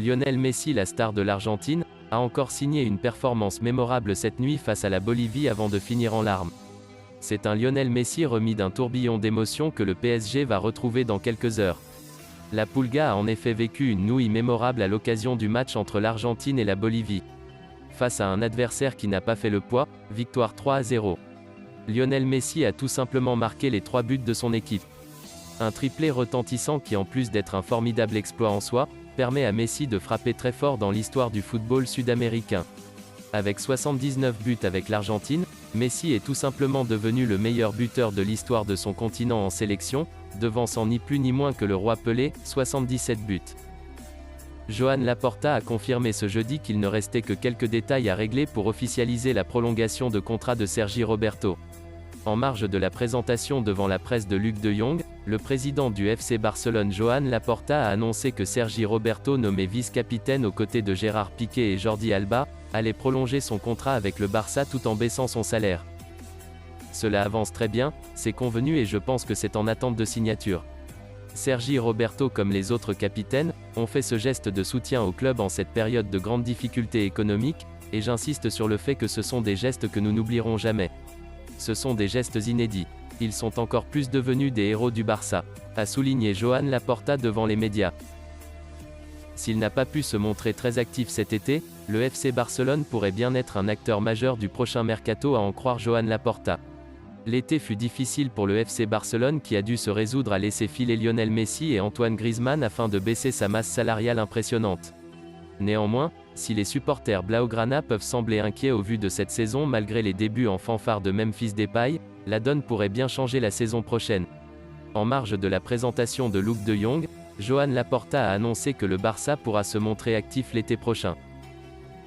Lionel Messi, la star de l'Argentine, a encore signé une performance mémorable cette nuit face à la Bolivie avant de finir en larmes. C'est un Lionel Messi remis d'un tourbillon d'émotions que le PSG va retrouver dans quelques heures. La Pulga a en effet vécu une nouille mémorable à l'occasion du match entre l'Argentine et la Bolivie. Face à un adversaire qui n'a pas fait le poids, victoire 3-0. Lionel Messi a tout simplement marqué les 3 buts de son équipe. Un triplé retentissant qui, en plus d'être un formidable exploit en soi, permet à Messi de frapper très fort dans l'histoire du football sud-américain. Avec 79 buts avec l'Argentine, Messi est tout simplement devenu le meilleur buteur de l'histoire de son continent en sélection, devançant ni plus ni moins que le roi Pelé, 77 buts. Joan Laporta a confirmé ce jeudi qu'il ne restait que quelques détails à régler pour officialiser la prolongation de contrat de Sergi Roberto. En marge de la présentation devant la presse de Luc de Jong, le président du FC Barcelone Joan Laporta a annoncé que Sergi Roberto, nommé vice-capitaine aux côtés de Gérard Piqué et Jordi Alba, allait prolonger son contrat avec le Barça tout en baissant son salaire. Cela avance très bien, c'est convenu et je pense que c'est en attente de signature. Sergi Roberto, comme les autres capitaines, ont fait ce geste de soutien au club en cette période de grandes difficultés économiques, et j'insiste sur le fait que ce sont des gestes que nous n'oublierons jamais. Ce sont des gestes inédits. Ils sont encore plus devenus des héros du Barça, a souligné Joan Laporta devant les médias. S'il n'a pas pu se montrer très actif cet été, le FC Barcelone pourrait bien être un acteur majeur du prochain mercato à en croire Joan Laporta. L'été fut difficile pour le FC Barcelone qui a dû se résoudre à laisser filer Lionel Messi et Antoine Griezmann afin de baisser sa masse salariale impressionnante. Néanmoins, si les supporters blaugrana peuvent sembler inquiets au vu de cette saison malgré les débuts en fanfare de Memphis Depay, la donne pourrait bien changer la saison prochaine. En marge de la présentation de Luc de Jong, Joan Laporta a annoncé que le Barça pourra se montrer actif l'été prochain.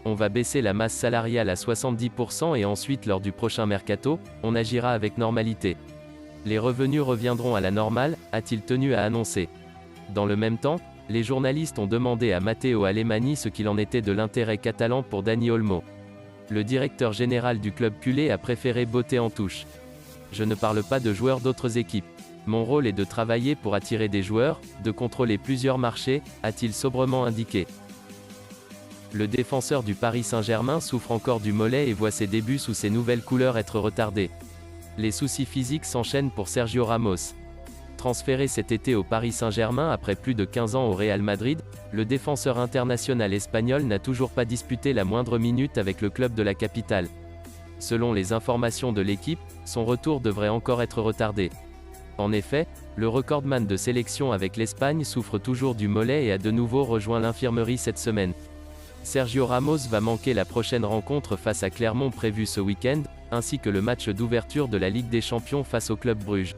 On va baisser la masse salariale à 70% et ensuite lors du prochain mercato, on agira avec normalité. Les revenus reviendront à la normale, a-t-il tenu à annoncer. Dans le même temps, les journalistes ont demandé à Matteo Alemany ce qu'il en était de l'intérêt catalan pour Dani Olmo. Le directeur général du club culé a préféré botter en touche. Je ne parle pas de joueurs d'autres équipes. Mon rôle est de travailler pour attirer des joueurs, de contrôler plusieurs marchés, a-t-il sobrement indiqué. Le défenseur du Paris Saint-Germain souffre encore du mollet et voit ses débuts sous ses nouvelles couleurs être retardés. Les soucis physiques s'enchaînent pour Sergio Ramos. Transféré cet été au Paris Saint-Germain après plus de 15 ans au Real Madrid, le défenseur international espagnol n'a toujours pas disputé la moindre minute avec le club de la capitale. Selon les informations de l'équipe, son retour devrait encore être retardé. En effet, le recordman de sélection avec l'Espagne souffre toujours du mollet et a de nouveau rejoint l'infirmerie cette semaine. Sergio Ramos va manquer la prochaine rencontre face à Clermont prévue ce week-end, ainsi que le match d'ouverture de la Ligue des Champions face au Club Bruges.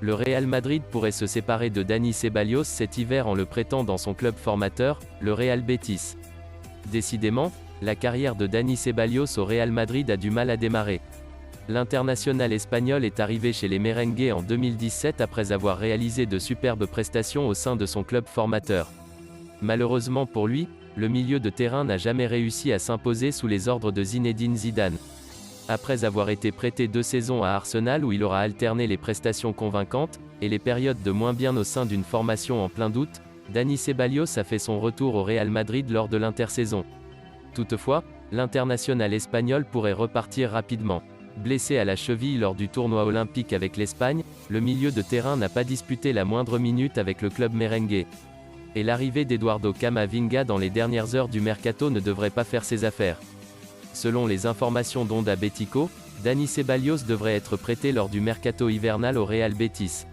Le Real Madrid pourrait se séparer de Dani Ceballos cet hiver en le prêtant dans son club formateur, le Real Betis. Décidément, la carrière de Dani Ceballos au Real Madrid a du mal à démarrer. L'international espagnol est arrivé chez les Merengues en 2017 après avoir réalisé de superbes prestations au sein de son club formateur. Malheureusement pour lui, le milieu de terrain n'a jamais réussi à s'imposer sous les ordres de Zinedine Zidane. Après avoir été prêté 2 saisons à Arsenal où il aura alterné les prestations convaincantes, et les périodes de moins bien au sein d'une formation en plein doute, Dani Ceballos a fait son retour au Real Madrid lors de l'intersaison. Toutefois, l'international espagnol pourrait repartir rapidement. Blessé à la cheville lors du tournoi olympique avec l'Espagne, le milieu de terrain n'a pas disputé la moindre minute avec le club merengue. Et l'arrivée d'Eduardo Camavinga dans les dernières heures du mercato ne devrait pas faire ses affaires. Selon les informations d'Onda Bético, Dani Ceballos devrait être prêté lors du mercato hivernal au Real Betis.